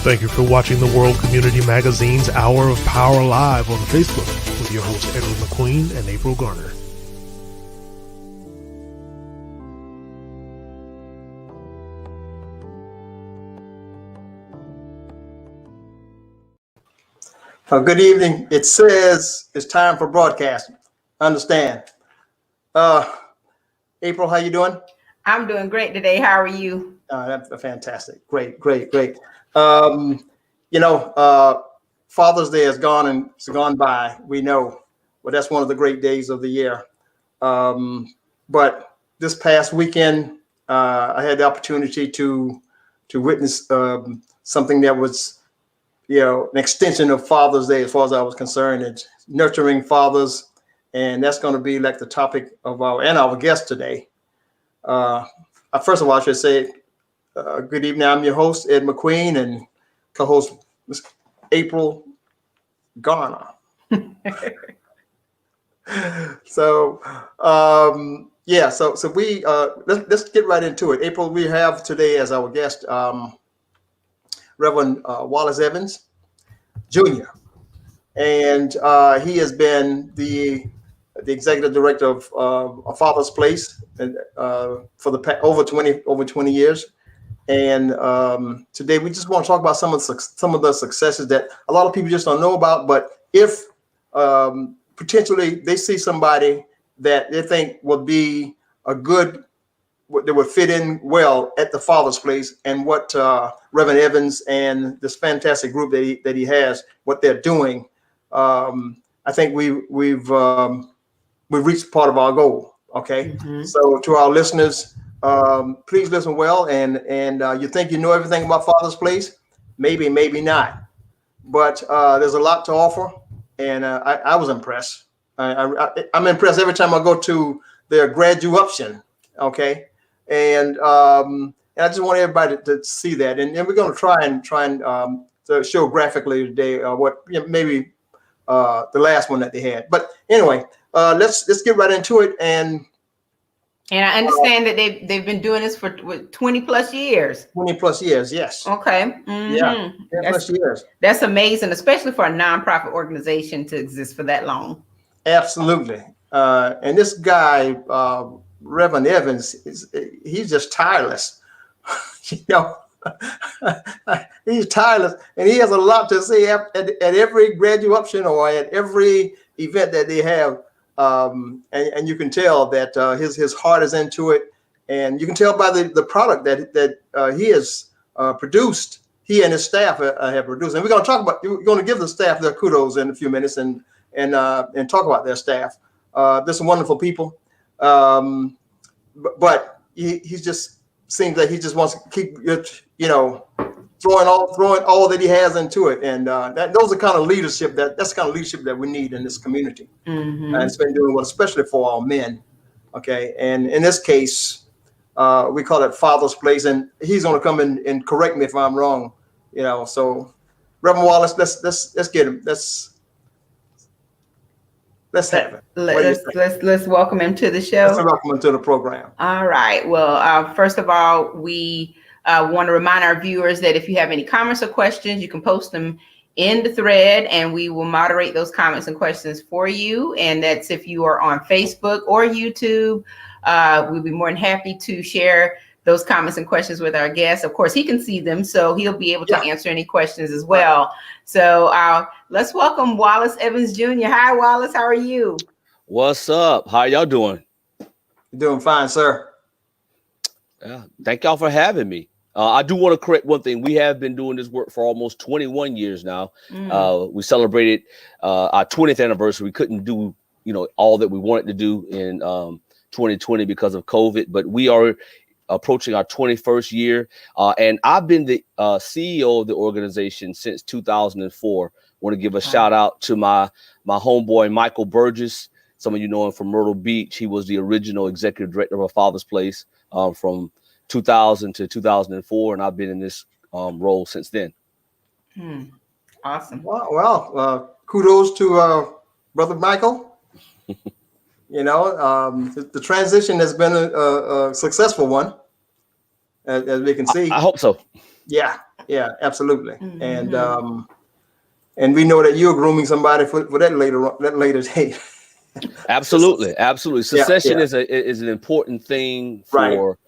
Thank you for watching the World Community Magazine's Hour of Power Live on Facebook with your hosts Edward McQueen and April Garner. Good evening. It says it's time for broadcasting. Understand. April, how you doing? I'm doing great today. How are you? That's fantastic. Great. Father's Day has gone by. We know, but that's one of the great days of the year. But this past weekend, I had the opportunity to witness something that was, an extension of Father's Day as far as I was concerned. It's nurturing fathers, and that's going to be like the topic of our guest today. First of all, I should say, good evening. I'm your host, Ed McQueen, and co-host Ms. April Garner. So we let's get right into it. April, we have today as our guest Reverend Wallace Evans Jr. And he has been the executive director of A Father's Place for the over 20 years. And today we just want to talk about some of the successes that a lot of people just don't know about. But if potentially they see somebody that they think would be that would fit in well at the Father's Place, and what Reverend Evans and this fantastic group that he has, what they're doing, I think we've reached part of our goal. Okay, So to our listeners, please listen well, and you think you know everything about Father's Place? Maybe not, but there's a lot to offer, and I was impressed. I'm impressed every time I go to their graduation. Okay, and I just want everybody to see that, and we're going to try and to show graphically today what maybe the last one that they had. But anyway, let's get right into it. And I understand that they've been doing this for 20 plus years. 20 plus years, yes. Okay. Yeah, 10 plus years. That's amazing, especially for a nonprofit organization to exist for that long. Absolutely. And this guy, Reverend Evans, he's just tireless. He's tireless, and he has a lot to say at every graduation or at every event that they have. And you can tell that his heart is into it, and you can tell by the product that he has produced. He and his staff have produced, and we're going to give the staff their kudos in a few minutes and talk about their staff. There's some wonderful people, but he just seems like he just wants to keep throwing all that he has into it, and those are kind of leadership that's the kind of leadership that we need in this community. And it's been doing well, especially for our men. Okay, and in this case, we call it Father's Place, and he's going to come in and correct me if I'm wrong. So Reverend Wallace, let's get him. Let's have it. Let's welcome him to the show. Let's welcome him to the program. All right. Well, first of all, we want to remind our viewers that if you have any comments or questions, you can post them in the thread, and we will moderate those comments and questions for you. And that's if you are on Facebook or YouTube. We'll be more than happy to share those comments and questions with our guests. Of course, he can see them, so he'll be able to answer any questions as well. So let's welcome Wallace Evans Jr. Hi, Wallace. How are you? What's up? How y'all doing? Doing fine, sir. Yeah, thank y'all for having me. I do want to correct one thing. We have been doing this work for almost 21 years now. We celebrated our 20th anniversary. We couldn't do, all that we wanted to do in 2020 because of COVID, but we are approaching our 21st year. And I've been the CEO of the organization since 2004. Want to give a shout out to my homeboy, Michael Burgess. Some of you know him from Myrtle Beach. He was the original executive director of A Father's Place from 2000 to 2004. And I've been in this role since then. Awesome. Well, kudos to Brother Michael. The transition has been a successful one, as we can see. I hope so. Yeah. Yeah, absolutely. And we know that you're grooming somebody for that later date. Absolutely, absolutely. Succession yeah. is an important thing Right. for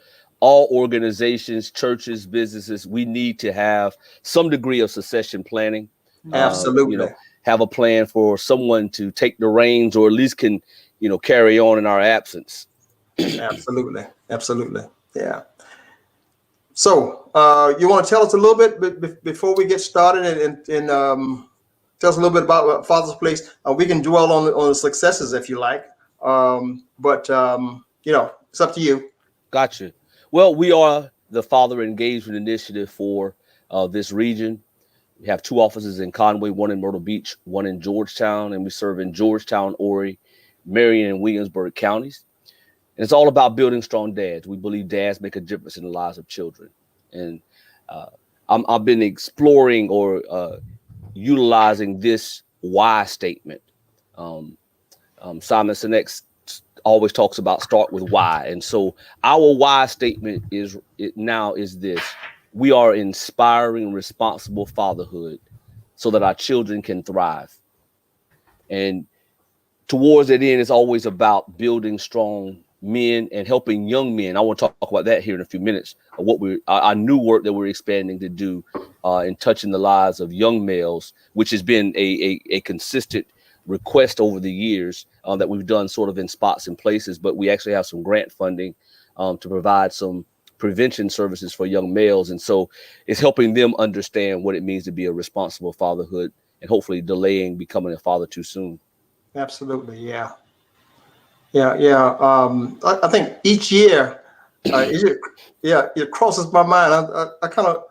all organizations, churches, businesses. We need to have some degree of succession planning. Absolutely. Have a plan for someone to take the reins, or at least can, carry on in our absence. Absolutely. Yeah. So, you want to tell us a little bit before we get started, and tell us a little bit about Father's Place. We can dwell on the successes if you like, but it's up to you. Gotcha. Well, we are the Father Engagement Initiative for this region. We have 2 offices in Conway, 1 in Myrtle Beach, 1 in Georgetown, and we serve in Georgetown, Horry, Marion, and Williamsburg counties. And it's all about building strong dads. We believe dads make a difference in the lives of children. And I've been exploring or utilizing this why statement. Simon Sinek always talks about start with why. And so our why statement is this: we are inspiring responsible fatherhood so that our children can thrive. And towards that end, it's always about building strong men and helping young men. I want to talk about that here in a few minutes. Our new work that we're expanding to do in touching the lives of young males, which has been a consistent request over the years that we've done sort of in spots and places, but we actually have some grant funding to provide some prevention services for young males. And so it's helping them understand what it means to be a responsible fatherhood and hopefully delaying becoming a father too soon. Absolutely. Yeah. I think each year, it crosses my mind. I kind of,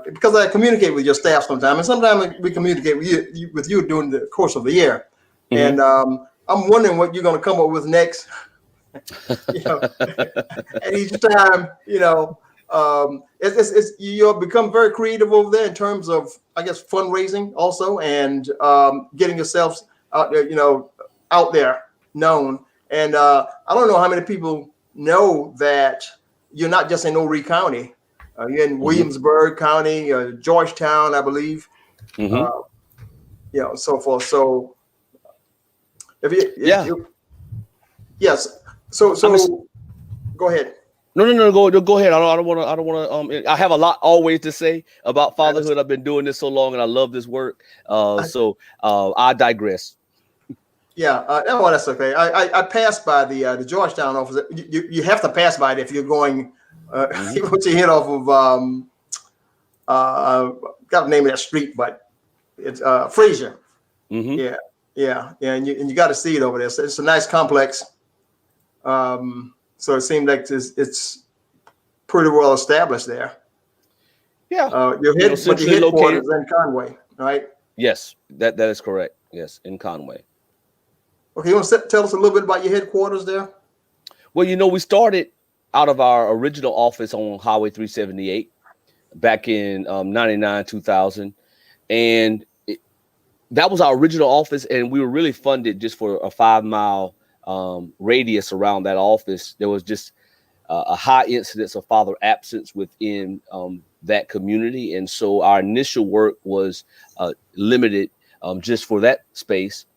because I communicate with your staff sometimes, and sometimes we communicate with you during the course of the year. And I'm wondering what you're going to come up with next. And each time, you'll become very creative over there in terms of, I guess, fundraising also, and getting yourselves out there, known. And I don't know how many people know that you're not just in Horry County. You're in Williamsburg County, Georgetown, I believe. So forth. So yes. So go ahead. No, go ahead. I don't want to. I have a lot always to say about fatherhood. I've been doing this so long, and I love this work. So I digress. Yeah, that's okay. I passed by the Georgetown office. You have to pass by it if you're going. You put your head off of got the name of that street, but it's Fraser. Yeah, and you got to see it over there. So it's a nice complex. So it seemed like it's pretty well established there. Yeah, your headquarters located in Conway, right? Yes, that is correct. Yes, in Conway. Okay, you want to tell us a little bit about your headquarters there? Well, we started out of our original office on Highway 378 back in 99, 2000. And that was our original office. And we were really funded just for a 5-mile radius around that office. There was just a high incidence of father absence within that community. And so our initial work was limited just for that space.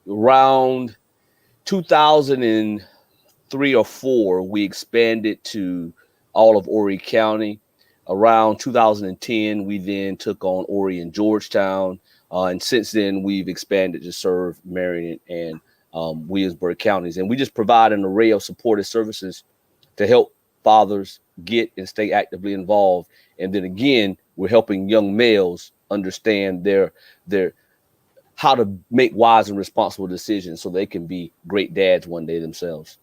Around 2003 or 4, we expanded to all of Horry County. Around 2010, we then took on Horry and Georgetown. And since then, we've expanded to serve Marion and Williamsburg counties. And we just provide an array of supportive services to help fathers get and stay actively involved. And then again, we're helping young males understand their how to make wise and responsible decisions so they can be great dads one day themselves.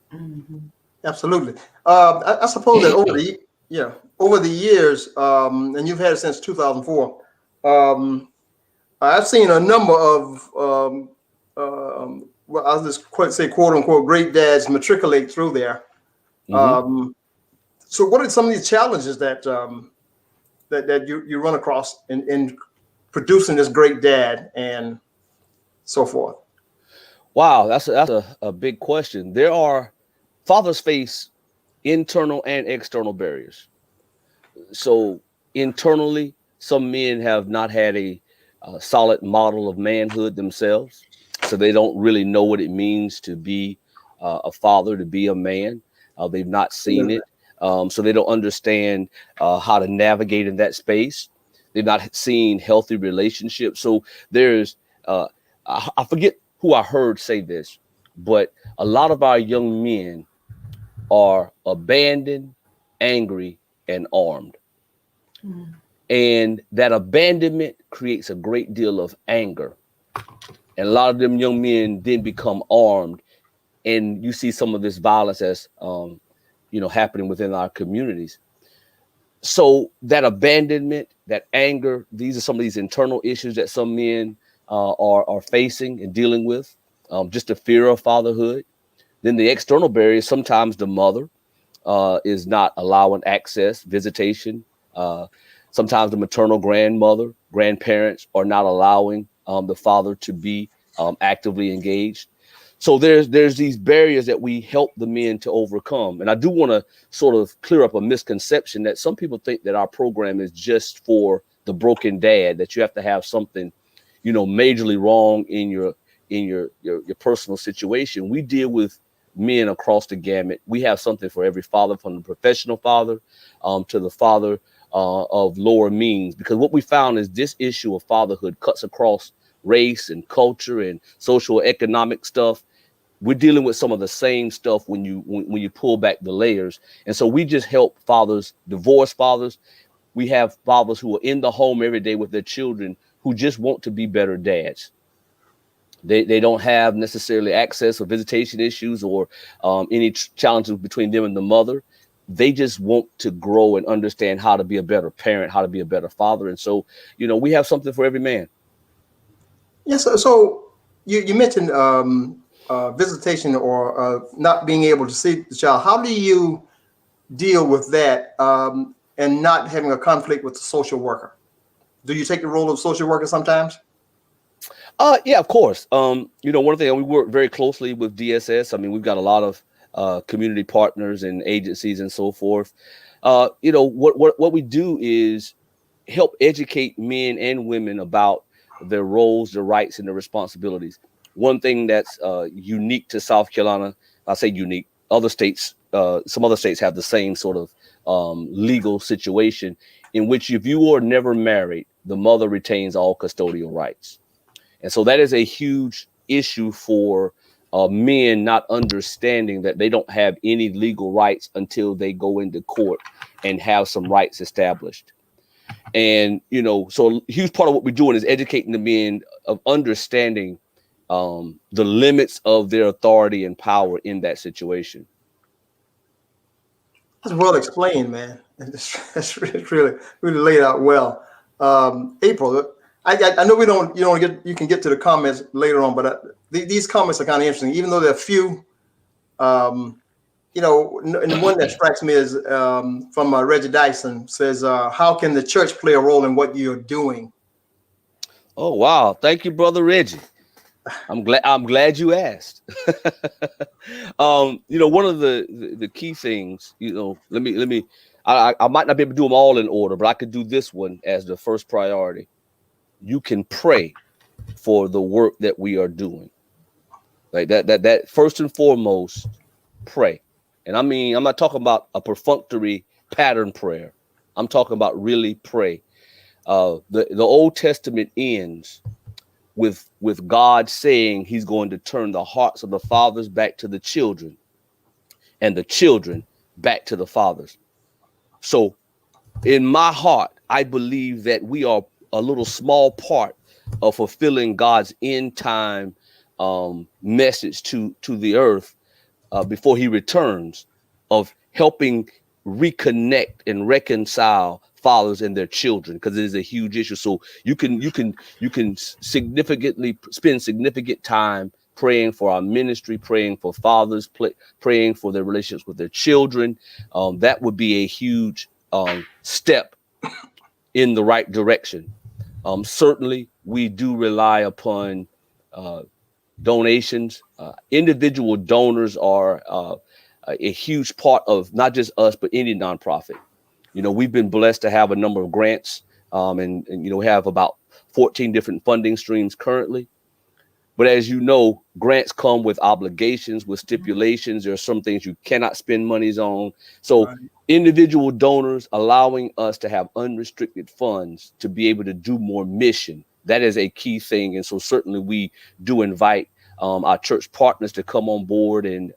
Absolutely. I suppose that over the years, and you've had it since 2004, I've seen a number of, I'll just say quote unquote, great dads matriculate through there. So what are some of these challenges that you run across in producing this great dad and so forth? Wow, that's a big question. Fathers face internal and external barriers. So internally, some men have not had a solid model of manhood themselves, so they don't really know what it means to be a father, to be a man. They've not seen it, so they don't understand how to navigate in that space. They've not seen healthy relationships. So there's, I forget who I heard say this, but a lot of our young men are abandoned, angry, and armed. And that abandonment creates a great deal of anger. And a lot of them young men then become armed. And you see some of this violence as, happening within our communities. So that abandonment, that anger, these are some of these internal issues that some men are facing and dealing with. Just the fear of fatherhood. Then the external barriers, sometimes the mother is not allowing access, visitation. Sometimes the maternal grandparents are not allowing the father to be actively engaged. So there's these barriers that we help the men to overcome. And I do want to sort of clear up a misconception that some people think that our program is just for the broken dad, that you have to have something, majorly wrong in your personal situation. We deal with men across the gamut. We have something for every father, from the professional father to the father of lower means, because what we found is this issue of fatherhood cuts across race and culture and social economic stuff. We're dealing with some of the same stuff when you pull back the layers. And so we just help fathers, divorced fathers. We have fathers who are in the home every day with their children who just want to be better dads. They don't have necessarily access or visitation issues or any challenges between them and the mother. They just want to grow and understand how to be a better parent, how to be a better father. And so, we have something for every man. Yes. So you mentioned visitation or not being able to see the child. How do you deal with that and not having a conflict with the social worker? Do you take the role of social worker sometimes? Yeah, of course. One thing, we work very closely with DSS. I mean, we've got a lot of community partners and agencies and so forth. What we do is help educate men and women about their roles, their rights, and their responsibilities. One thing that's unique to South Carolina, I say unique, other states, some other states have the same sort of legal situation in which if you are never married, the mother retains all custodial rights. And so that is a huge issue for men not understanding that they don't have any legal rights until they go into court and have some rights established. And, so a huge part of what we're doing is educating the men of understanding the limits of their authority and power in that situation. That's well explained, man. That's really laid out well. April, I know you can get to the comments later on, but these comments are kind of interesting, even though there are few. And the one that strikes me is from Reggie Dyson says, "How can the church play a role in what you're doing?" Oh wow! Thank you, brother Reggie. I'm glad you asked. One of the key things, let me. I might not be able to do them all in order, but I could do this one as the first priority. You can pray for the work that we are doing. Like that first and foremost, pray. And I mean, I'm not talking about a perfunctory pattern prayer. I'm talking about really pray. The Old Testament ends with God saying he's going to turn the hearts of the fathers back to the children and the children back to the fathers. So in my heart, I believe that we are a little small part of fulfilling God's end time message to the earth before he returns, of helping reconnect and reconcile fathers and their children, because it is a huge issue. So you can significantly spend significant time praying for our ministry, praying for fathers, praying for their relationships with their children. That would be a huge step in the right direction. Certainly, we do rely upon donations. Individual donors are a huge part of not just us, but any nonprofit. We've been blessed to have a number of grants, and have about 14 different funding streams currently. But as you know, grants come with obligations, with stipulations. There are some things you cannot spend monies on. So Right. individual donors allowing us to have unrestricted funds to be able to do more mission, that is a key thing. And so certainly we do invite our church partners to come on board and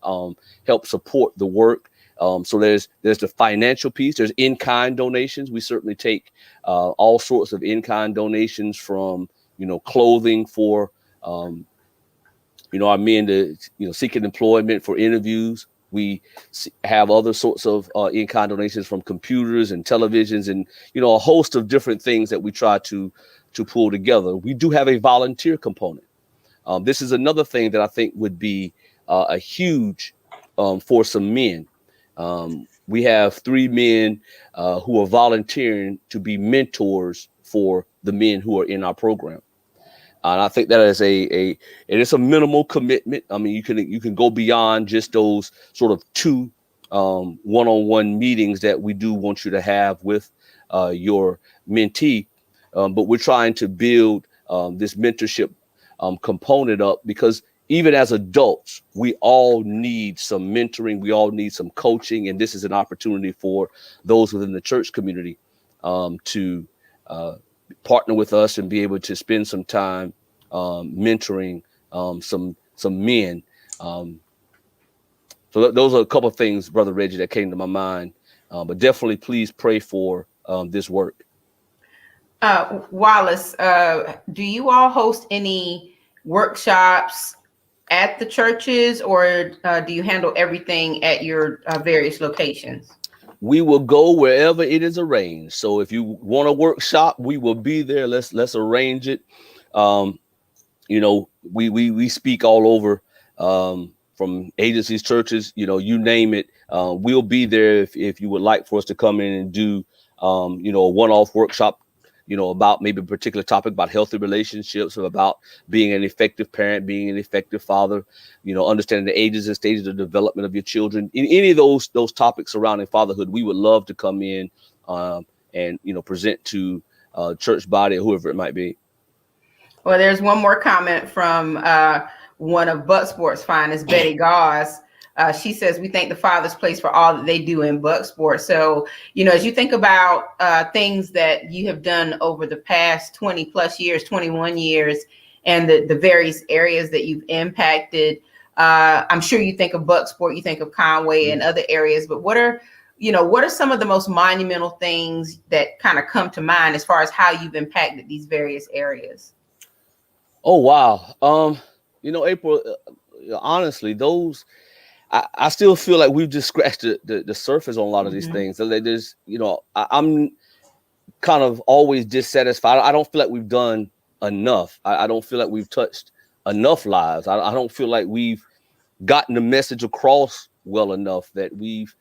help support the work. So there's the financial piece. There's in-kind donations. We certainly take all sorts of in-kind donations, from clothing for our men to seeking employment, for interviews. We have other sorts of in-kind donations, from computers and televisions, and a host of different things that we try to pull together. We do have a volunteer component. This is another thing that I think would be a huge for some men. We have 3 men who are volunteering to be mentors for the men who are in our program. And I think that is it's a minimal commitment. I mean, you can go beyond just those sort of 2 one-on-one meetings that we do want you to have with your mentee. But we're trying to build this mentorship component up, because even as adults, we all need some mentoring. We all need some coaching. And this is an opportunity for those within the church community to partner with us and be able to spend some time mentoring some men. So those are a couple of things, Brother Reggie, that came to my mind. But definitely please pray for this work. Wallace, do you all host any workshops at the churches, or do you handle everything at your various locations? We will go wherever it is arranged. So if you want a workshop, we will be there. Let's arrange it. We speak all over, from agencies, churches, you name it. We'll be there if you would like for us to come in and do, a one-off workshop, about maybe a particular topic about healthy relationships, or about being an effective parent, being an effective father, understanding the ages and stages of development of your children. In any of those topics surrounding fatherhood, we would love to come in and present to church body or whoever it might be. Well, there's one more comment from one of Bucksport's finest, Betty Gauze. She says, we thank the Father's place for all that they do in Bucksport. So, as you think about things that you have done over the past 20 plus years, 21 years, and the various areas that you've impacted, I'm sure you think of Bucksport, you think of Conway and other areas, but what are some of the most monumental things that kind of come to mind as far as how you've impacted these various areas? Oh, wow. April, honestly, those, I still feel like we've just scratched the surface on a lot of these things. So there's, I'm kind of always dissatisfied. I don't feel like we've done enough. I don't feel like we've touched enough lives. I don't feel like we've gotten the message across well enough, that we've,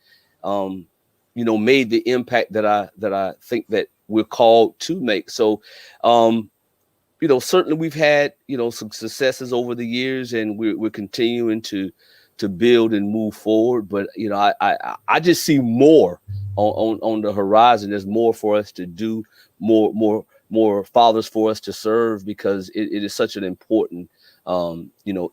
made the impact that I think that we're called to make. So, certainly we've had, some successes over the years, and we're continuing to build and move forward. But, I just see more on the horizon. There's more for us to do, more fathers for us to serve, because it is such an important,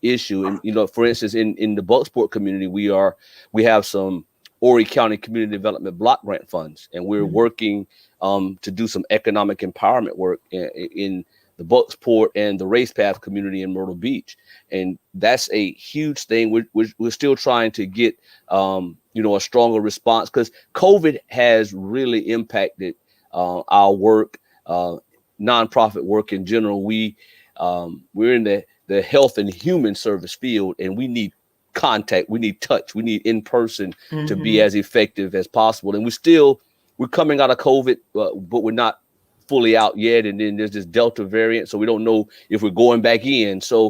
issue. And, for instance, in the Bucksport community, we have some Horry County Community Development Block Grant funds, and we're working to do some economic empowerment work in the Bucksport and the Race Path community in Myrtle Beach. And that's a huge thing. We're still trying to get, a stronger response, because COVID has really impacted our work, nonprofit work in general. We're in the health and human service field, and we need contact, we need touch, we need in-person to be as effective as possible. And we're coming out of COVID, but we're not fully out yet. And then there's this Delta variant, so we don't know if we're going back in. So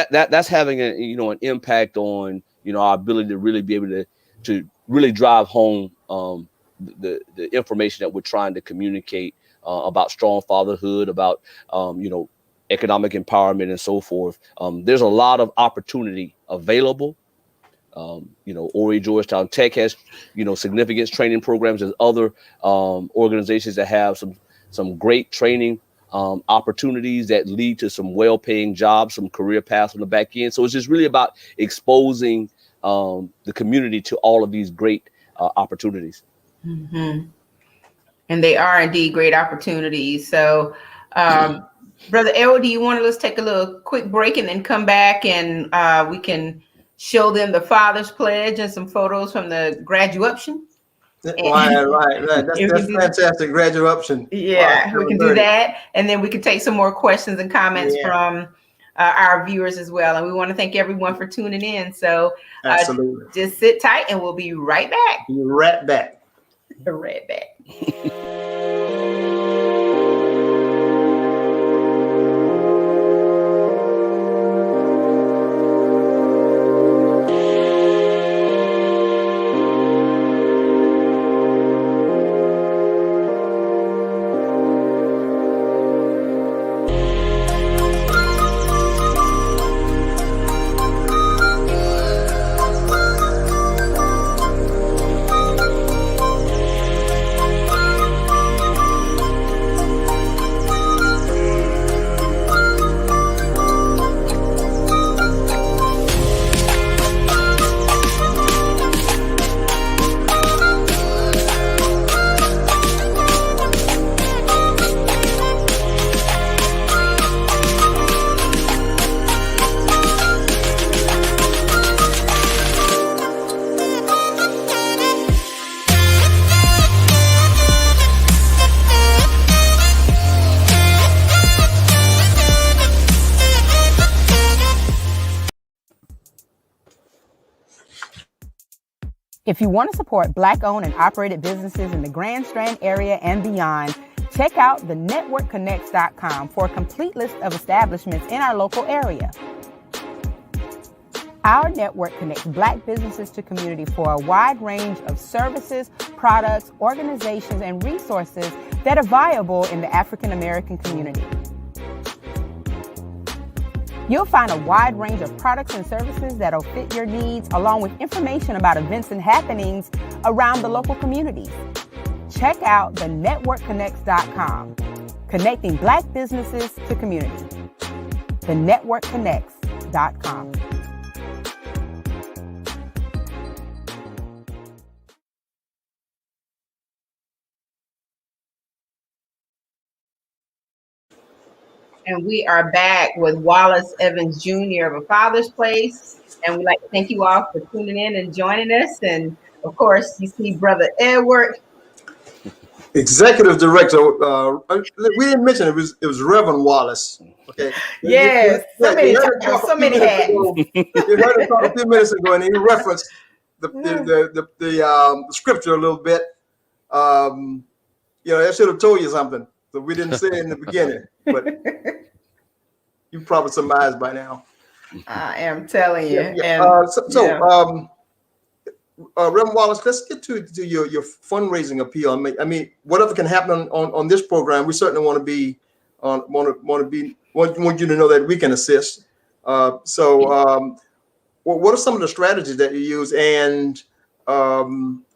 that's having an impact on our ability to really be able to really drive home the information that we're trying to communicate about strong fatherhood, about economic empowerment, and so forth. There's a lot of opportunity available. Ori Georgetown Tech has, significant training programs. There's other organizations that have some great training opportunities that lead to some well-paying jobs, some career paths on the back end. So it's just really about exposing the community to all of these great opportunities. Mm-hmm. And they are indeed great opportunities. So, Brother Edward, do you want to let's take a little quick break and then come back and we can show them the Father's Pledge and some photos from the graduation? Right. That's fantastic. Graduation. Yeah, wow, we can do that. And then we can take some more questions and comments from our viewers as well. And we want to thank everyone for tuning in. So absolutely. Just sit tight and we'll be right back. Be right back. Right back. If you want to support Black-owned and operated businesses in the Grand Strand area and beyond, check out thenetworkconnects.com for a complete list of establishments in our local area. Our network connects Black businesses to community for a wide range of services, products, organizations, and resources that are viable in the African American community. You'll find a wide range of products and services that'll fit your needs, along with information about events and happenings around the local communities. Check out thenetworkconnects.com, connecting Black businesses to community. Thenetworkconnects.com. And we are back with Wallace Evans Jr. of A Father's Place. And we'd like to thank you all for tuning in and joining us. And of course, you see Brother Edward, Executive Director. We didn't mention it was Reverend Wallace. Okay. Yes, so many hats. You heard him talk a few minutes ago, and he referenced the scripture a little bit. I should have told you something, so we didn't say it in the beginning, but you probably surmised by now. I am telling you. Reverend Wallace, let's get to your fundraising appeal. I mean, whatever can happen on this program, we certainly want you to know that we can assist. What are some of the strategies that you use? And I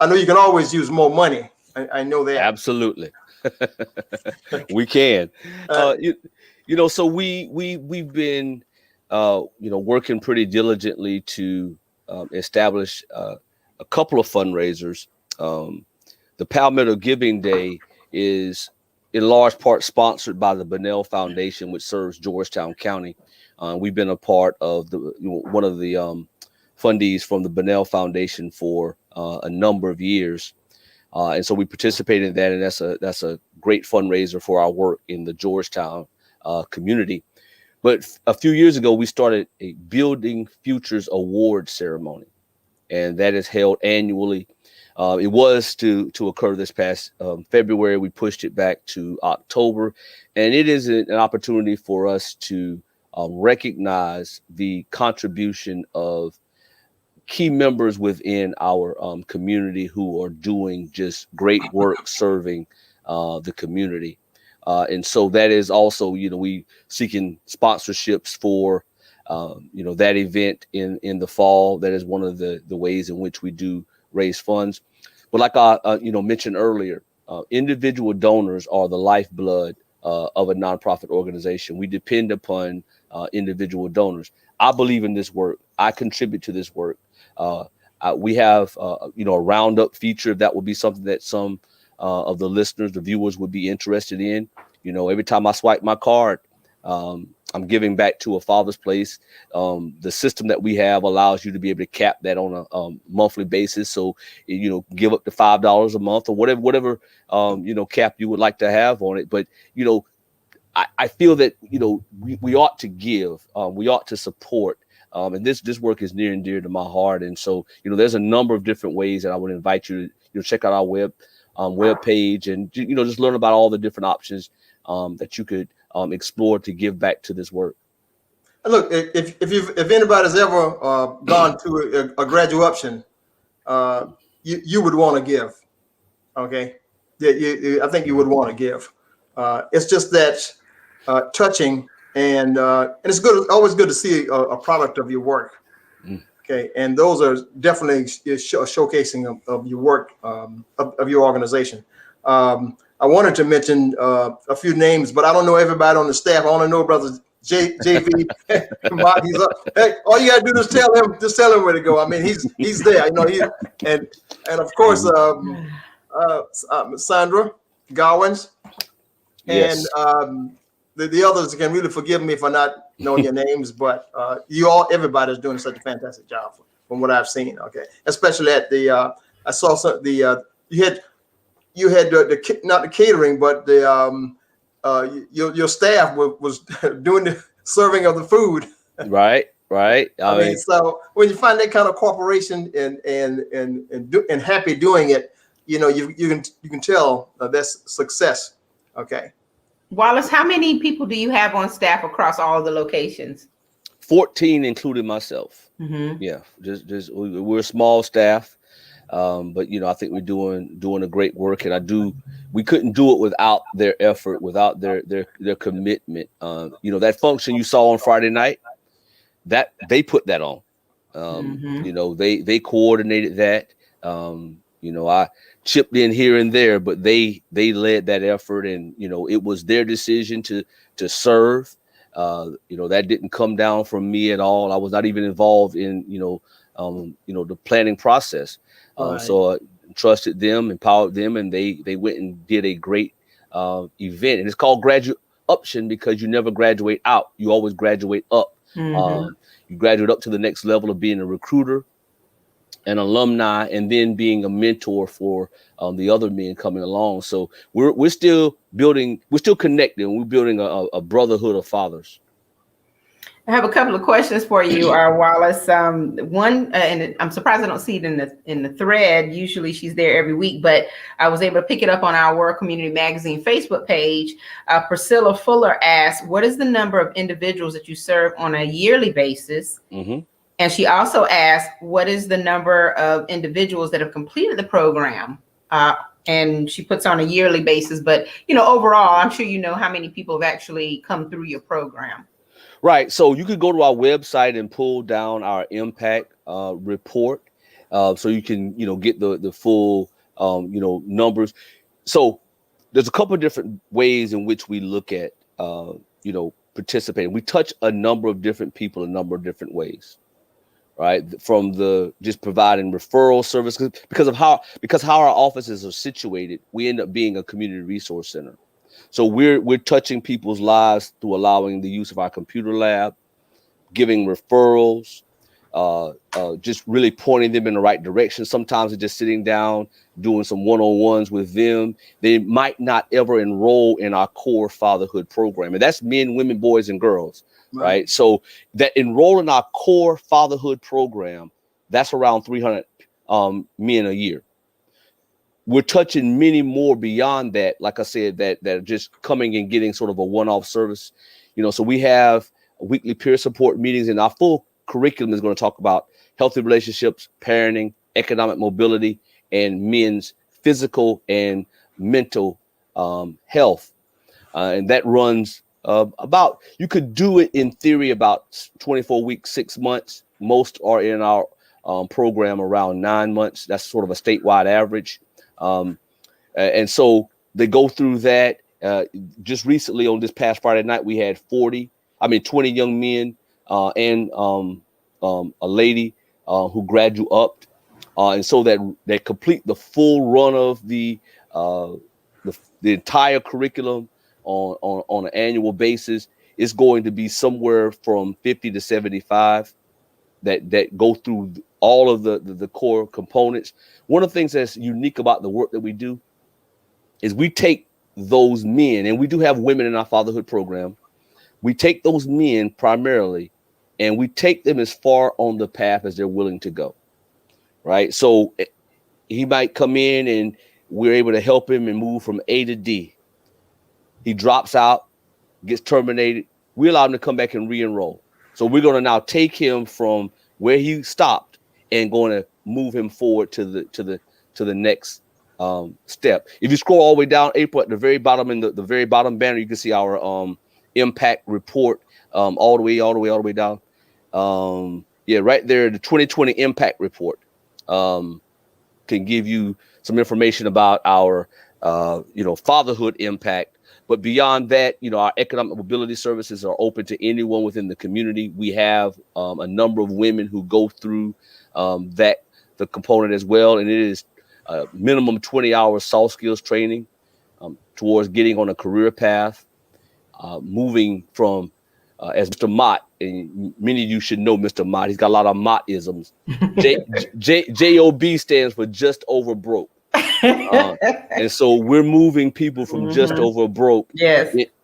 know you can always use more money. I know that. Absolutely. We can. So we've been working pretty diligently to establish a couple of fundraisers. The Palmetto Giving Day is in large part sponsored by the Bunnell Foundation, which serves Georgetown County. We've been a part of one of the fundees from the Bunnell Foundation for a number of years. And so we participated in that, and that's a great fundraiser for our work in the Georgetown community. But a few years ago, we started a Building Futures Award ceremony, and that is held annually. It was to occur this past February. We pushed it back to October, and it is an opportunity for us to recognize the contribution of key members within our community who are doing just great work serving the community. And so that is also, we seeking sponsorships for that event in the fall. That is one of the ways in which we do raise funds. But like I mentioned earlier, individual donors are the lifeblood of a nonprofit organization. We depend upon individual donors. I believe in this work. I contribute to this work. We have a roundup feature. That would be something that some of the listeners, the viewers, would be interested in. Every time I swipe my card, I'm giving back to a Father's Place. The system that we have allows you to be able to cap that on a monthly basis. So, give up to $5 a month or whatever cap you would like to have on it. But, I feel that, we ought to give, we ought to support. And this work is near and dear to my heart. And so, there's a number of different ways that I would invite you to check out our web page and, just learn about all the different options that you could explore to give back to this work. Look, if anybody's ever gone to a graduation, you would want to give. Okay, I think you would want to give. It's just that touching, and it's always good to see a product of your work. Okay, and those are definitely showcasing of your work, of your organization. I wanted to mention a few names, but I don't know everybody on the staff. I only know Brother JV. He's up. Hey, all you gotta do is tell him where to go. I mean, he's there. And of course Sandra Gowans, Yes. and the others can really forgive me if I'm not knowing your names, but everybody's doing such a fantastic job from what I've seen. Okay, especially at the I saw some you had the not the catering, but the your staff was doing the serving of the food. Right. I mean, so when you find that kind of cooperation and happy doing it, you can tell that's success. Okay. Wallace, how many people do you have on staff across all the locations? 14, including myself. Mm-hmm. Yeah, just we're a small staff. But I think we're doing a great work, and we couldn't do it without their effort, without their commitment. That function you saw on Friday night, that they put that on. They coordinated that. I chipped in here and there, but they led that effort, and it was their decision to serve. That didn't come down from me at all. I was not even involved in the planning process. Right. So I trusted them, empowered them, and they went and did a great event. And it's called graduate option because you never graduate out. You always graduate up. You graduate up to the next level of being a recruiter, an alumni, and then being a mentor for the other men coming along. So we're still building, we're still connected. We're building a brotherhood of fathers. I have a couple of questions for you, Wallace. One, and I'm surprised I don't see it in the thread. Usually she's there every week, but I was able to pick it up on our World Community Magazine Facebook page. Priscilla Fuller asked, what is the number of individuals that you serve on a yearly basis? Mm-hmm. And she also asked, what is the number of individuals that have completed the program? And she puts on a yearly basis, but overall, I'm sure how many people have actually come through your program. Right. So you could go to our website and pull down our impact report. So you can, get the full, numbers. So there's a couple of different ways in which we look at, participating. We touch a number of different people, a number of different ways. Right. From just providing referral services because how our offices are situated, we end up being a community resource center. So we're touching people's lives through allowing the use of our computer lab, giving referrals, just really pointing them in the right direction. Sometimes it's just sitting down, doing some one-on-ones with them. They might not ever enroll in our core fatherhood program. And that's men, women, boys, and girls, right? So that enroll in our core fatherhood program, that's around 300 men a year. We're touching many more beyond that, like I said, that are just coming and getting sort of a one-off service. So we have weekly peer support meetings, and our full curriculum is going to talk about healthy relationships, parenting, economic mobility, and men's physical and mental health. And that runs you could do it in theory about 24 weeks, 6 months. Most are in our program around 9 months. That's sort of a statewide average. And so they go through that. Just recently on this past Friday night, we had 20 young men and a lady who graduate up. And so that they complete the full run of the entire curriculum on an annual basis. It's going to be somewhere from 50 to 75 that go through all of the core components. One of the things that's unique about the work that we do is we take those men, and we do have women in our fatherhood program. We take those men primarily, and we take them as far on the path as they're willing to go, right? So he might come in and we're able to help him and move from A to D. He drops out, gets terminated. We allow him to come back and re-enroll. So we're going to now take him from where he stopped and going to move him forward to the next step. If you scroll all the way down, April, at the very bottom, in the very bottom banner, you can see our impact report all the way down. Right there, the 2020 impact report can give you some information about our fatherhood impact. But beyond that, our economic mobility services are open to anyone within the community. We have a number of women who go through the component as well, and it is minimum 20 hours soft skills training towards getting on a career path, moving from, as Mr. Mott, and many of you should know Mr. Mott. He's got a lot of Mott-isms. JOB stands for just over broke. And so we're moving people from just over broke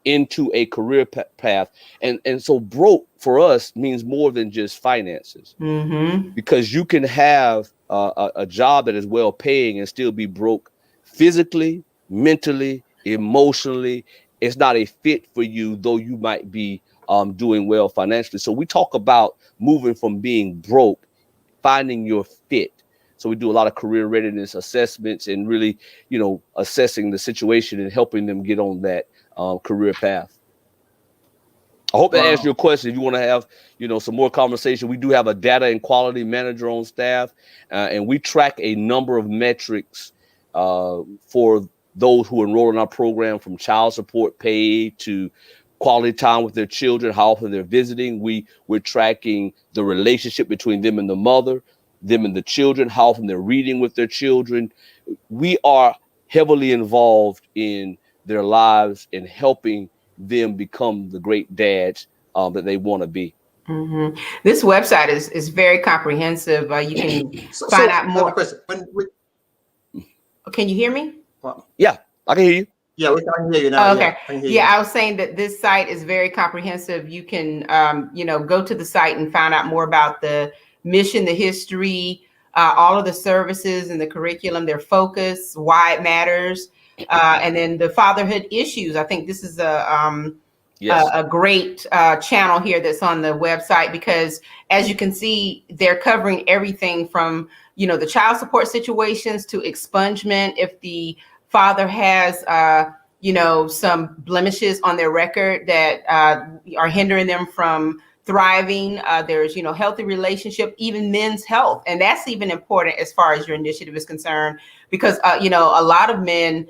into a career path. And so broke for us means more than just finances, because you can have a job that is well paying and still be broke physically, mentally, emotionally. It's not a fit for you, though you might be doing well financially. So we talk about moving from being broke, finding your fit. So we do a lot of career readiness assessments and really, assessing the situation and helping them get on that career path. I hope that answers your question. If you want to have, some more conversation, we do have a data and quality manager on staff, and we track a number of metrics for those who enroll in our program, from child support pay to quality time with their children, how often they're visiting. We're tracking the relationship between them and the mother, them and the children, how often they're reading with their children. We are heavily involved in their lives and helping them become the great dads that they want to be. This website is very comprehensive. You can find out more. Can you hear me? Yeah, I can hear you. Yeah, we can hear you now. Okay. I was saying that this site is very comprehensive. You can, go to the site and find out more about the mission, the history, all of the services and the curriculum, their focus, why it matters, and then the fatherhood issues. I think this is a great channel here that's on the website, because as you can see, they're covering everything from, the child support situations to expungement. If the father has, some blemishes on their record that are hindering them from thriving, there's, healthy relationship, even men's health. And that's even important as far as your initiative is concerned, because, a lot of men,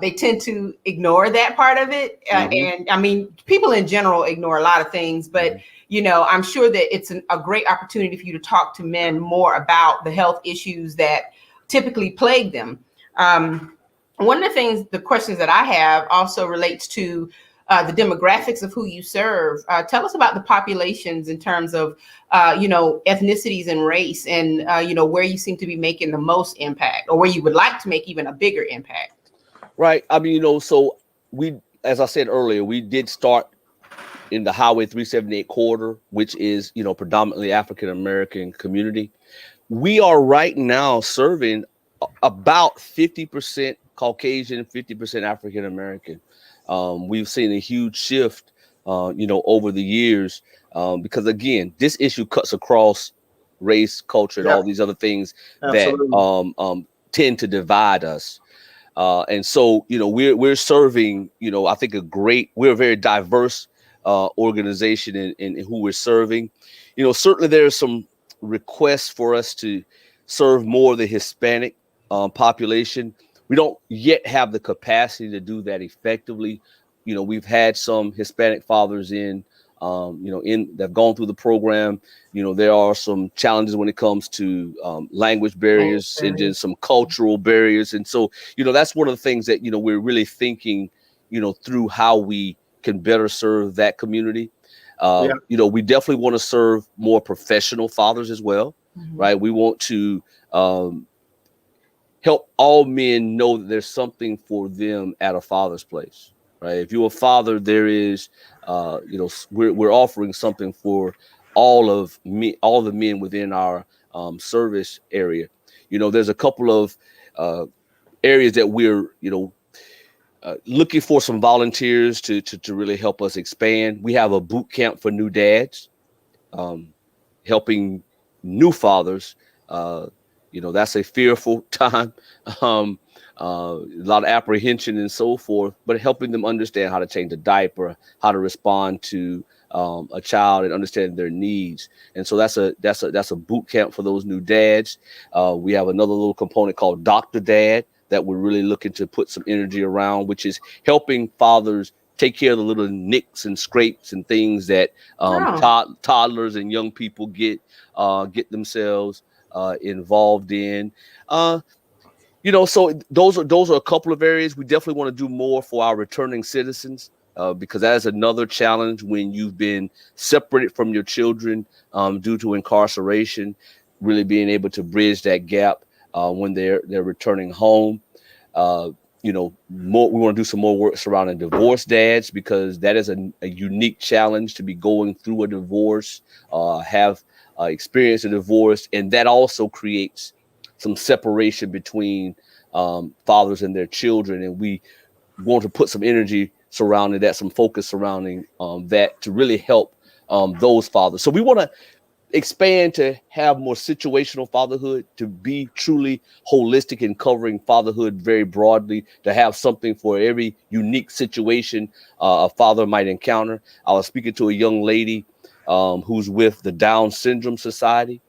they tend to ignore that part of it. And I mean, people in general ignore a lot of things, but, I'm sure that it's a great opportunity for you to talk to men more about the health issues that typically plague them. One of the questions that I have also relates to the demographics of who you serve. Tell us about the populations in terms of, ethnicities and race, and, where you seem to be making the most impact, or where you would like to make even a bigger impact. Right. I mean, so we, as I said earlier, we did start in the Highway 378 corridor, which is, predominantly African-American community. We are right now serving about 50% Caucasian, 50% African-American. We've seen a huge shift, over the years, because again, this issue cuts across race, culture, and all these other things that tend to divide us. And so, we're serving, I think we're a very diverse organization in who we're serving. Certainly there's some requests for us to serve more of the Hispanic population. We don't yet have the capacity to do that effectively. We've had some Hispanic fathers that have gone through the program. There are some challenges when it comes to language barriers and then some cultural barriers. And so, that's one of the things that, we're really thinking, through how we can better serve that community. We definitely want to serve more professional fathers as well, right? We want to help all men know that there's something for them at a father's place, right? If you're a father, there is, we're offering something for all the men within our service area. There's a couple of areas that we're, looking for some volunteers to really help us expand. We have a boot camp for new dads, helping new fathers. That's a fearful time, a lot of apprehension and so forth, but helping them understand how to change a diaper, how to respond to a child and understand their needs. And so that's a boot camp for those new dads. We have another little component called Dr. Dad that we're really looking to put some energy around, which is helping fathers take care of the little nicks and scrapes and things that toddlers and young people get themselves involved in. So those are a couple of areas. We definitely want to do more for our returning citizens, because that is another challenge when you've been separated from your children due to incarceration, really being able to bridge that gap when they're returning home. We want to do some more work surrounding divorced dads, because that is a unique challenge to be going through a divorce, have experienced a divorce, and that also creates some separation between fathers and their children. And we want to put some energy surrounding that, some focus surrounding that to really help those fathers. So we want to expand to have more situational fatherhood, to be truly holistic in covering fatherhood very broadly, to have something for every unique situation a father might encounter. I was speaking to a young lady who's with the Down Syndrome Society,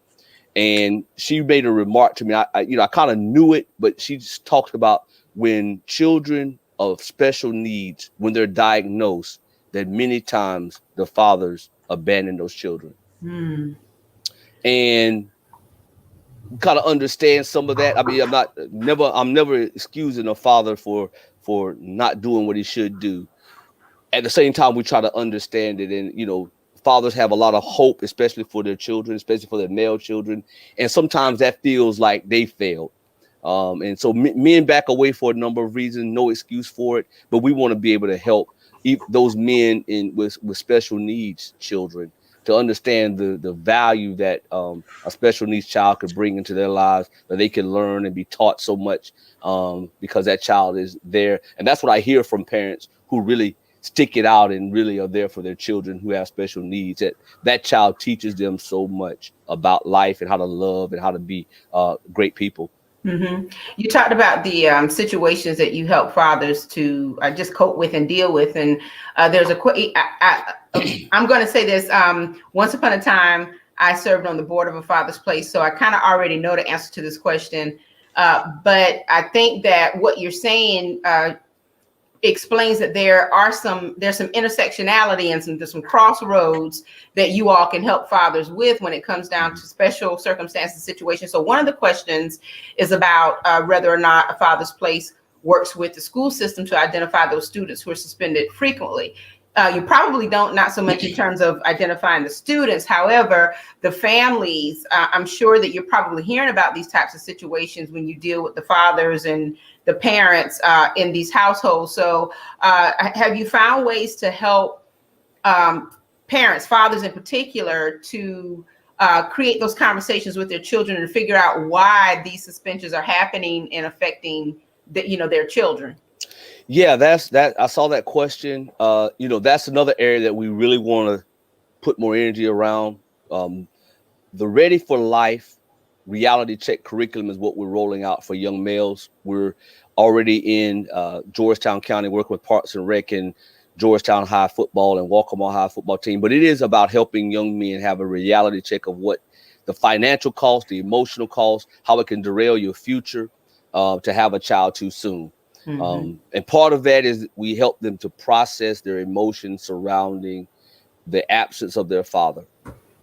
and she made a remark to me. I kind of knew it, but she just talked about when children of special needs, when they're diagnosed, that many times the fathers abandon those children. And kind of understand some of that. I mean, I'm never excusing a father for not doing what he should do. At the same time, we try to understand it. And, fathers have a lot of hope, especially for their children, especially for their male children. And sometimes that feels like they failed. And so men back away for a number of reasons, no excuse for it. But we want to be able to help those men with special needs children to understand the value that a special needs child could bring into their lives, that they can learn and be taught so much because that child is there. And that's what I hear from parents who really stick it out and really are there for their children who have special needs. That child teaches them so much about life and how to love and how to be great people. Mm-hmm. You talked about the situations that you help fathers to just cope with and deal with. And there's I'm going to say this. Once upon a time, I served on the board of a father's place, so I kind of already know the answer to this question. But I think that what you're saying explains that there's some intersectionality and there's some crossroads that you all can help fathers with when it comes down to special circumstances, situations. So one of the questions is about whether or not a father's place works with the school system to identify those students who are suspended frequently. You probably don't, not so much in terms of identifying the students. However, the families, I'm sure that you're probably hearing about these types of situations when you deal with the fathers and the parents in these households. So have you found ways to help parents, fathers in particular, to create those conversations with their children and figure out why these suspensions are happening and affecting their children? Yeah, I saw that question. That's another area that we really want to put more energy around. The Ready for Life reality check curriculum is what we're rolling out for young males. We're already in Georgetown County, working with Parks and Rec and Georgetown High football and Waccamaw High football team. But it is about helping young men have a reality check of what the financial cost, the emotional cost, how it can derail your future to have a child too soon. Mm-hmm. And part of that is we help them to process their emotions surrounding the absence of their father.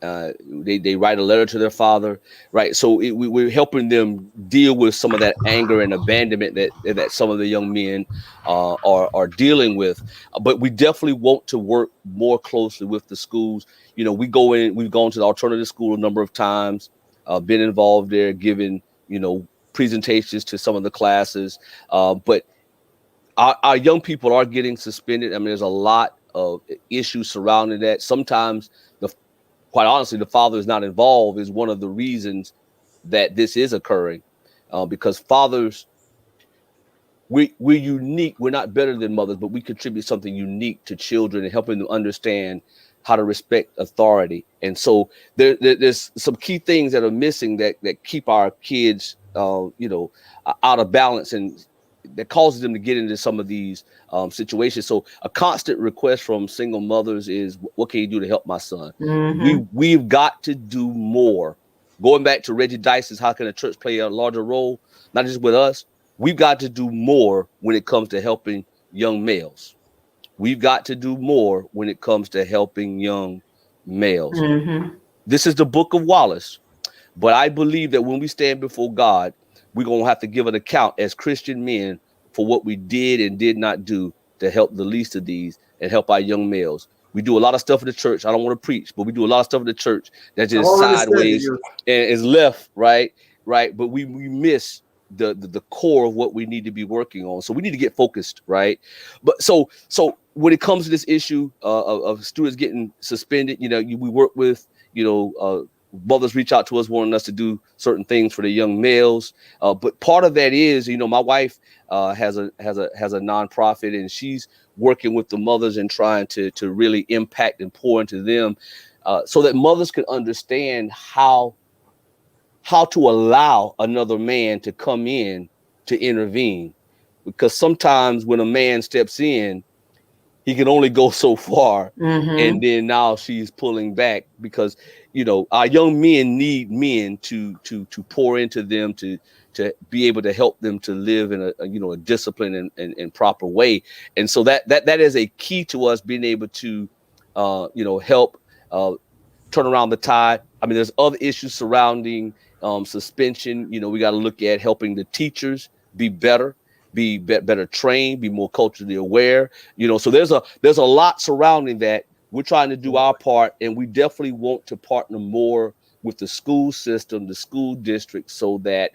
They write a letter to their father, right? So we're helping them deal with some of that anger and abandonment that some of the young men are dealing with. But we definitely want to work more closely with the schools. You know, we've gone to the alternative school a number of times, been involved there, giving, you know, presentations to some of the classes. But our young people are getting suspended. I mean, there's a lot of issues surrounding that. Sometimes quite honestly, the father is not involved is one of the reasons that this is occurring, because fathers, we're unique. We're not better than mothers, but we contribute something unique to children and helping them understand how to respect authority. And so there's some key things that are missing that keep our kids, you know, out of balance, and that causes them to get into some of these situations. So a constant request from single mothers is, what can you do to help my son? Mm-hmm. We've got to do more. Going back to Reggie Dice's, how can a church play a larger role? Not just with us. We've got to do more when it comes to helping young males. We've got to do more when it comes to helping young males. Mm-hmm. This is the book of Wallace. But I believe that when we stand before God, we're going to have to give an account as Christian men for what we did and did not do to help the least of these and help our young males. We do a lot of stuff in the church. I don't want to preach, but we do a lot of stuff in the church that's just sideways and is left, right? But we miss the core of what we need to be working on. So we need to get focused, right? But so when it comes to this issue of students getting suspended, you know, we work with, you know, mothers reach out to us wanting us to do certain things for the young males. But part of that is, you know, my wife has a nonprofit, and she's working with the mothers and trying to really impact and pour into them, so that mothers can understand how to allow another man to come in to intervene. Because sometimes when a man steps in, he can only go so far. Mm-hmm. And then now she's pulling back, because, you know, our young men need men to pour into them, to be able to help them to live in a disciplined and proper way. And so that is a key to us being able to, help turn around the tide. I mean, there's other issues surrounding suspension. You know, we got to look at helping the teachers be better, better trained, be more culturally aware. You know, so there's a lot surrounding that. We're trying to do our part, and we definitely want to partner more with the school system, the school district, so that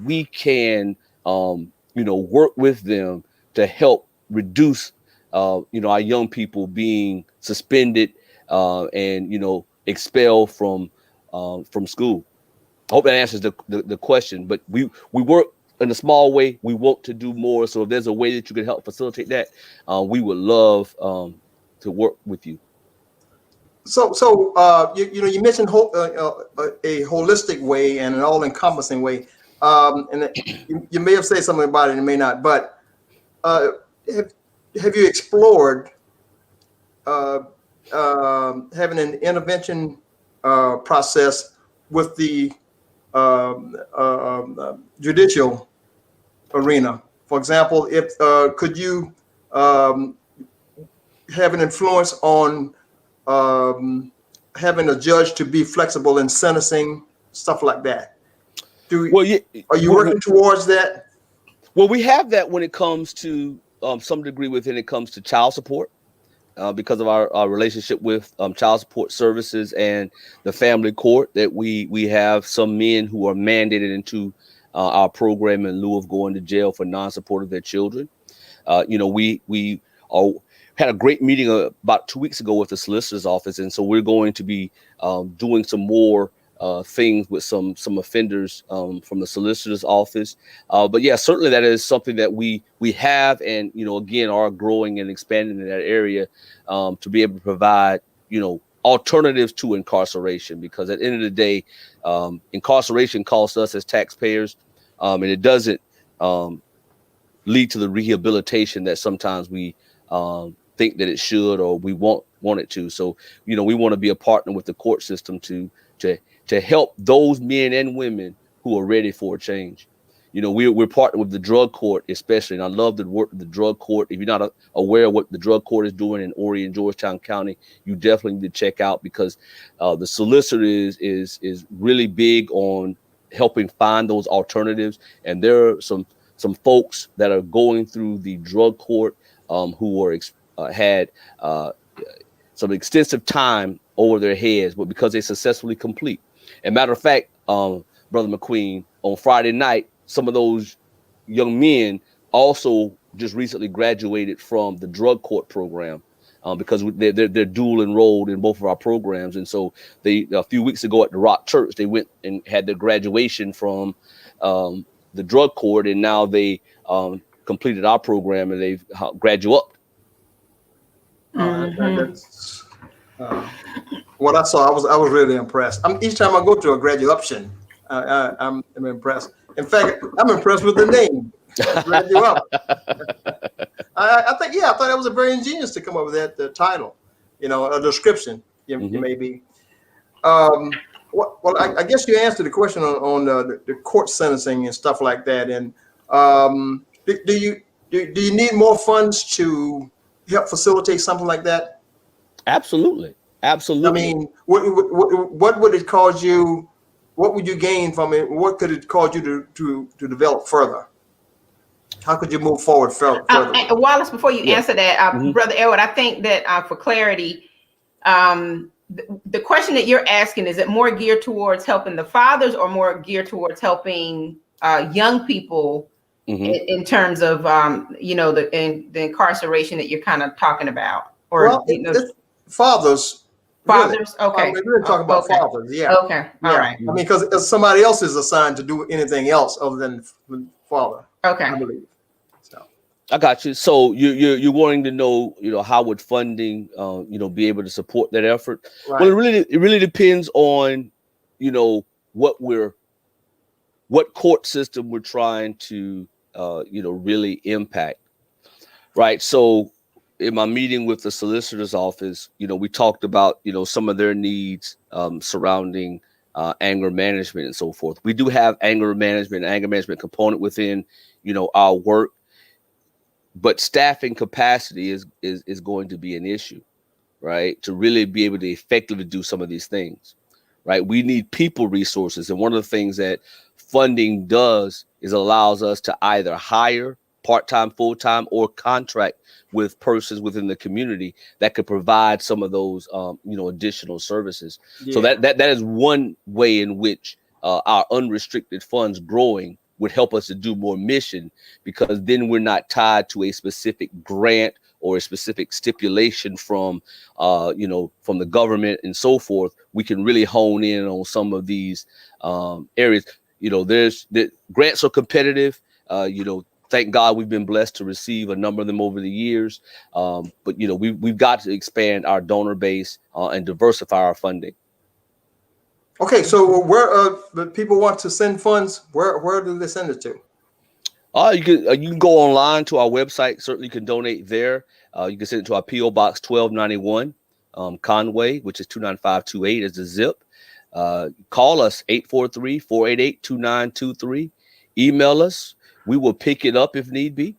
we can, work with them to help reduce, our young people being suspended and expelled from school. I hope that answers the question. But we work in a small way. We want to do more. So if there's a way that you can help facilitate that, we would love to work with you. So you mentioned a holistic way and an all-encompassing way, and you may have said something about it, and may not. But have you explored having an intervention process with the judicial arena? For example, if could you have an influence on having a judge to be flexible in sentencing, stuff like that? Are you working towards that? Well, we have that when it comes to some degree when it comes to child support, because of our relationship with child support services and the family court, that we have some men who are mandated into our program in lieu of going to jail for non-support of their children. We had a great meeting about 2 weeks ago with the solicitor's office, and so we're going to be doing some more things with some offenders from the solicitor's office. But yeah, certainly that is something that we have, and again are growing and expanding in that area to be able to provide alternatives to incarceration, because at the end of the day, incarceration costs us as taxpayers, and it doesn't lead to the rehabilitation that sometimes we think that it should, or we want it to. So, we want to be a partner with the court system to help those men and women who are ready for a change. We're partnered with the drug court, especially, and I love the work of the drug court. If you're not aware of what the drug court is doing in Horry and Georgetown County, you definitely need to check out, because the solicitor is really big on helping find those alternatives. And there are some folks that are going through the drug court who had some extensive time over their heads, but because they successfully complete. And matter of fact, Brother McQueen, on Friday night, some of those young men also just recently graduated from the drug court program, because they're dual enrolled in both of our programs. And so a few weeks ago at the Rock Church, they went and had their graduation from the drug court, and now they completed our program and they've graduated. That's what I saw. I was really impressed. Each time I go to a graduation, I'm impressed. In fact, I'm impressed with the name. Graduate. I thought that was a very ingenious to come up with that title, a description. You may be. Well, I guess you answered the question on the court sentencing and stuff like that. And do you need more funds to help facilitate something like that? Absolutely. I mean, what would it cause you? What would you gain from it? What could it cause you to develop further? How could you move forward further? Wallace, before you answer that, Brother Edward, I think that for clarity, the question that you're asking, is it more geared towards helping the fathers or more geared towards helping young people in terms of, the incarceration that you're kind of talking about? Or fathers. Fathers, really. Okay. We're talking about fathers, yeah. Okay, all right. I mean, because somebody else is assigned to do anything else other than father. Okay. I believe. So I got you. So you're wanting to know, how would funding, be able to support that effort? Right. Well, it really depends on, what court system we're trying to, really impact, right? So in my meeting with the solicitor's office, we talked about, some of their needs surrounding anger management and so forth. We do have anger management component within, our work, but staffing capacity is going to be an issue, right? To really be able to effectively do some of these things, right? We need people resources. And one of the things that funding does is allows us to either hire part-time, full-time, or contract with persons within the community that could provide some of those, additional services. Yeah. So that is one way in which our unrestricted funds growing would help us to do more mission, because then we're not tied to a specific grant or a specific stipulation from the government and so forth. We can really hone in on some of these areas. The grants are competitive. Thank God we've been blessed to receive a number of them over the years. But we've got to expand our donor base and diversify our funding. Okay, so where the people want to send funds, where do they send it to? You can go online to our website. Certainly you can donate there. You can send it to our P.O. Box 1291, Conway, which is 29528 is the zip. Call us 843-488-2923. Email us. We will pick it up if need be.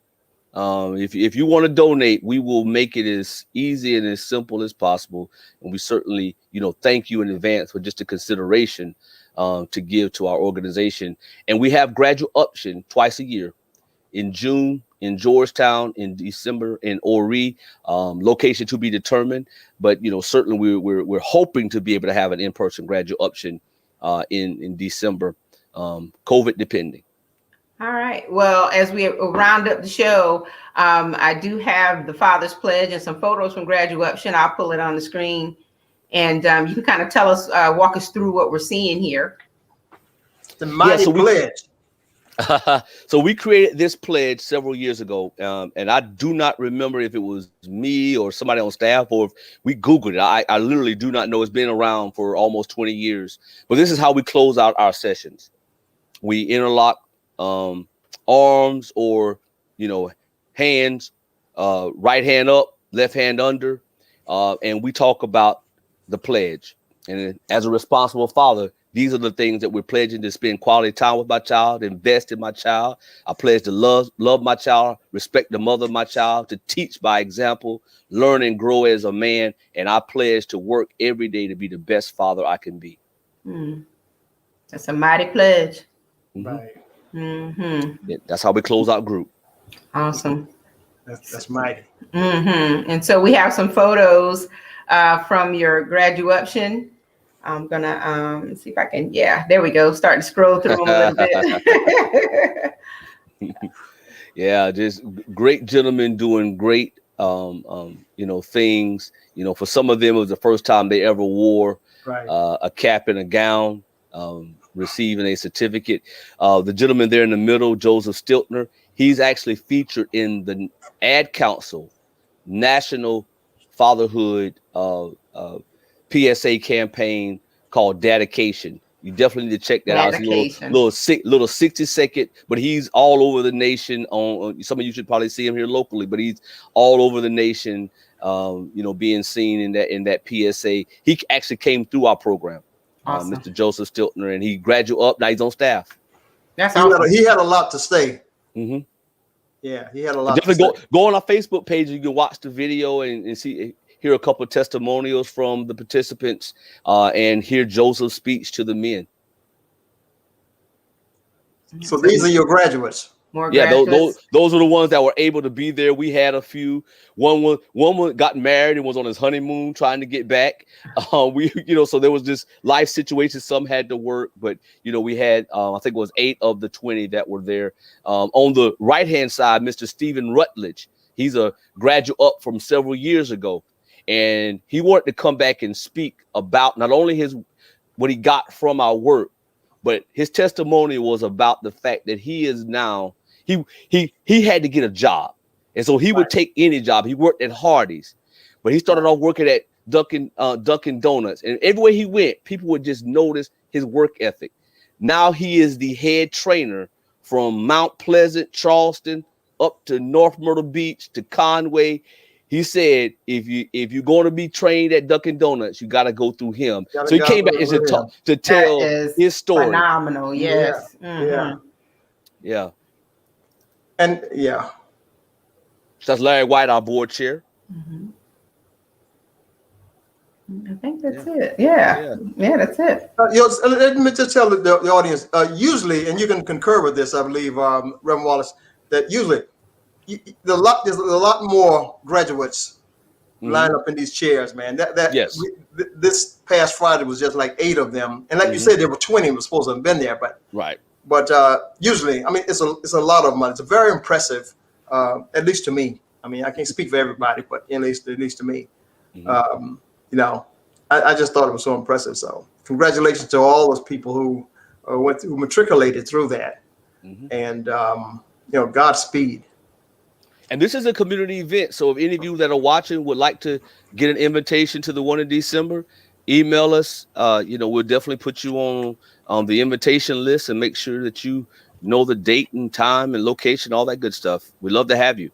If you want to donate, we will make it as easy and as simple as possible. And we certainly, thank you in advance for just the consideration to give to our organization. And we have graduation twice a year, in June in Georgetown, in December in Horry, location to be determined. But certainly we're hoping to be able to have an in-person graduation in December, COVID depending. All right. Well, as we round up the show, I do have the Father's Pledge and some photos from graduation. I'll pull it on the screen, and you can kind of tell us, walk us through what we're seeing here. The mighty pledge. So we created this pledge several years ago, and I do not remember if it was me or somebody on staff or if we Googled it. I literally do not know. It's been around for almost 20 years. But this is how we close out our sessions. We interlock arms or, hands, right hand up, left hand under, and we talk about the pledge. And as a responsible father, these are the things that we're pledging: to spend quality time with my child, invest in my child. I pledge to love my child, respect the mother of my child, to teach by example, learn and grow as a man. And I pledge to work every day to be the best father I can be. That's a mighty pledge. Right. Yeah, that's how we close out group. Awesome. That's mighty. And so we have some photos from your graduation. I'm gonna see if I can. Yeah, there we go. Start to scroll through them a little bit. Yeah, just great gentlemen doing great, things. For some of them, it was the first time they ever wore a cap and a gown, receiving a certificate. The gentleman there in the middle, Joseph Stiltner, he's actually featured in the Ad Council National Fatherhood PSA campaign called Dedication. You definitely need to check that out. It's a little 60-second, but he's all over the nation. On some of you should probably see him here locally, but he's all over the nation. Being seen in that PSA. He actually came through our program, awesome. Mr. Joseph Stiltner, and he graduated up. Now he's on staff. That's awesome. He had a lot to say. Yeah, he had a lot. Definitely go on our Facebook page. You can watch the video and hear a couple of testimonials from the participants, and hear Joseph's speech to the men. So these are your graduates. Those are the ones that were able to be there. We had a few. One got married and was on his honeymoon trying to get back. So there was this life situation. Some had to work, but we had I think it was 8 of the 20 that were there. On the right hand side, Mr. Stephen Rutledge. He's a graduate up from several years ago, and he wanted to come back and speak about not only what he got from our work, but his testimony was about the fact that he is now. He had to get a job, and so he would take any job. He worked at Hardee's, but he started off working at Dunkin' Donuts, and everywhere he went, people would just notice his work ethic. Now he is the head trainer from Mount Pleasant, Charleston, up to North Myrtle Beach to Conway. He said, if you're going to be trained at Dunkin' Donuts, you got to go through him. So he came back to tell his story. Phenomenal, yes. Yeah. And that's Larry White, our board chair. I think that's it. Yeah, that's it. Let me just tell the audience. Usually, and you can concur with this, I believe, Reverend Wallace, that usually there's a lot more graduates lined up in these chairs, man. This past Friday was just like 8 of them, and like you said, there were 20 who were supposed to have been there, but usually, I mean, it's a lot of money. It's very impressive, at least to me. I mean, I can't speak for everybody, but at least to me, I just thought it was so impressive. So, congratulations to all those people who matriculated through that, and Godspeed. And this is a community event, so if any of you that are watching would like to get an invitation to the one in December, email us. We'll definitely put you on the invitation list and make sure that you know the date and time and location, all that good stuff. We'd love to have you.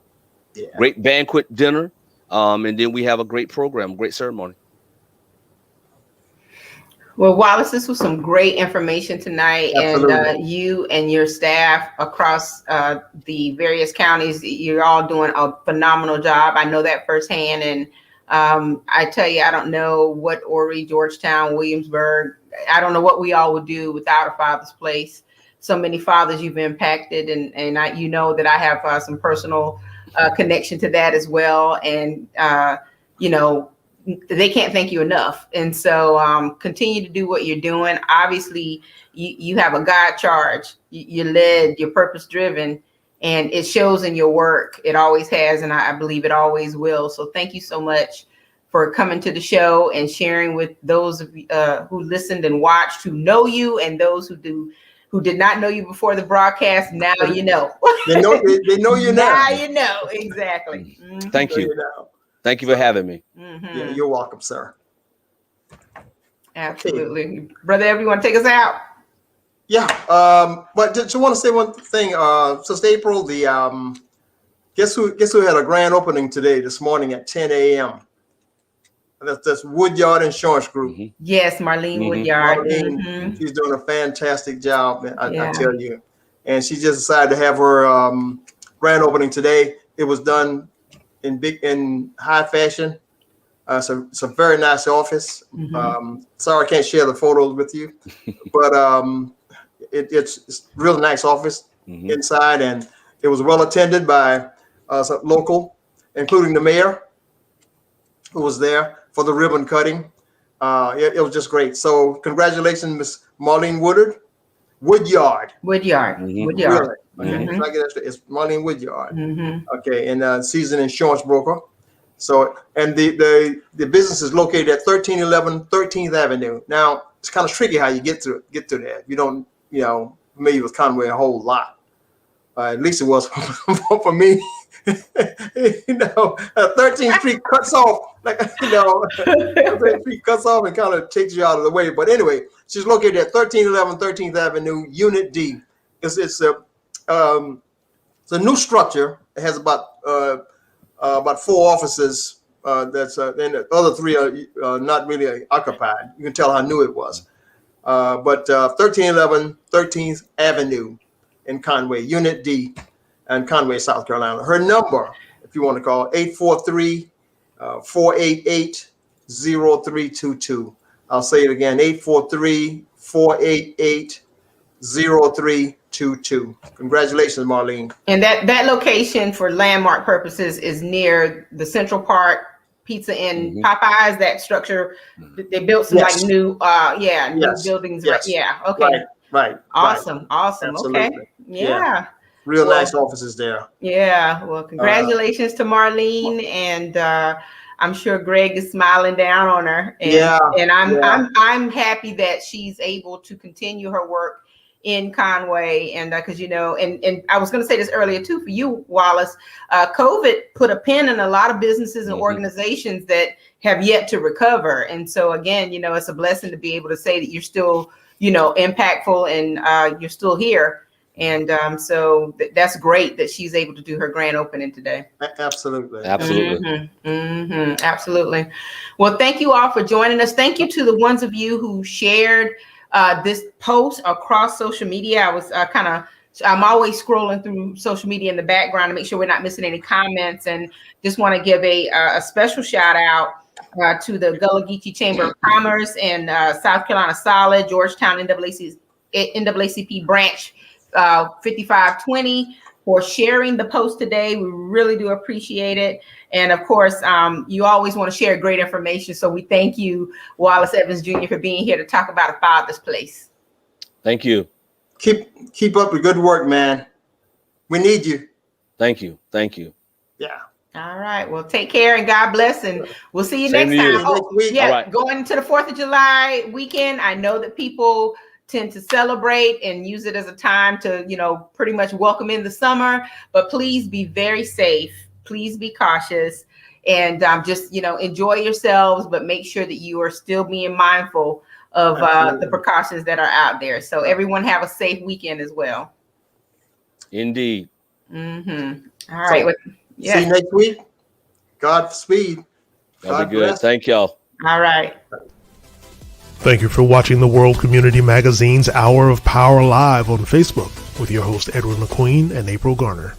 Yeah. Great banquet dinner, and then we have a great program, great ceremony. Well, Wallace, this was some great information tonight. Absolutely. And you and your staff across the various counties, you're all doing a phenomenal job. I know that firsthand. And I tell you, I don't know what Horry, Georgetown, Williamsburg, I don't know what we all would do without a Father's Place. So many fathers you've impacted, and that I have some personal connection to that as well. And, they can't thank you enough. And so continue to do what you're doing. Obviously, you have a God charge. You're led, you're purpose driven, and it shows in your work. It always has, and I believe it always will. So thank you so much for coming to the show and sharing with those of who listened and watched, who know you, and those who did not know you before the broadcast. Now you know. They know you now. Now you know. Exactly. Mm-hmm. Thank you. Thank you for having me. Mm-hmm. Yeah, you're welcome, sir. Absolutely. Okay. Brother, everyone, take us out. Yeah. But just want to say one thing. Sister April, the Guess who had a grand opening this morning at 10 a.m. That's Woodyard Insurance Group. Mhm. Yes, Marlene Woodyard. Marlene, Mhm. she's doing a fantastic job, man, I Yeah. tell you. And she just decided to have her grand opening today. It was done in high fashion. It's a very nice office. Sorry I can't share the photos with you, but it's a real nice office inside, and it was well attended by some local, including the mayor, who was there for the ribbon cutting. It was just great. So congratulations, Miss Marlene Woodyard. Woodyard. Really? Okay. It's Marlene Woodyard. Okay, and she's an insurance broker. So, and the business is located at 1311 13th Avenue. Now, it's kind of tricky how you get to that. You don't, familiar with Conway a whole lot. At least it was for me. 13th Street cuts off, 13th Street cuts off and kind of takes you out of the way. But anyway, she's located at 1311 13th Avenue, Unit D. It's a new structure. It has about 4 offices. And the other 3 are not really occupied. You can tell how new it was. But 1311 13th Avenue in Conway, Unit D, in Conway, South Carolina. Her number, if you want to call, 843-488-0322. I'll say it again, 843-488-0322. Congratulations, Marlene. And that location for landmark purposes is near the Central Park Pizza Inn Popeyes. That structure, they built some new buildings. Yes. Right? Yeah. Okay. Right. Awesome. Absolutely. Okay. Yeah. Real nice offices there. Yeah. Well, congratulations to Marlene, and I'm sure Greg is smiling down on her. And I'm happy that she's able to continue her work in Conway, and because and I was going to say this earlier too for you, Wallace. COVID put a pin in a lot of businesses and organizations that have yet to recover, and so again, it's a blessing to be able to say that you're still impactful and you're still here. And so that's great that she's able to do her grand opening today. Absolutely. Absolutely. Well, thank you all for joining us. Thank you to the ones of you who shared this post across social media. I'm always scrolling through social media in the background to make sure we're not missing any comments, and just want to give a special shout out to the Gullah Geechee Chamber of Commerce and South Carolina Solid, Georgetown NAACP branch 5520 for sharing the post today. We really do appreciate it. And of course, you always want to share great information. So we thank you, Wallace Evans Jr., for being here to talk about A Father's Place. Thank you. Keep up the good work, man. We need you. Thank you. Yeah. All right. Well, take care and God bless. And we'll see you next time. Next week. Yeah. Right. Going into the 4th of July weekend, I know that people tend to celebrate and use it as a time to, pretty much welcome in the summer, but please be very safe. Please be cautious and just, enjoy yourselves, but make sure that you are still being mindful of the precautions that are out there. So everyone have a safe weekend as well. Indeed. All right. See you next week. Godspeed. That'll be good. Thank y'all. All right. Thank you for watching the World Community Magazine's Hour of Power Live on Facebook with your host Edward McQueen and April Garner.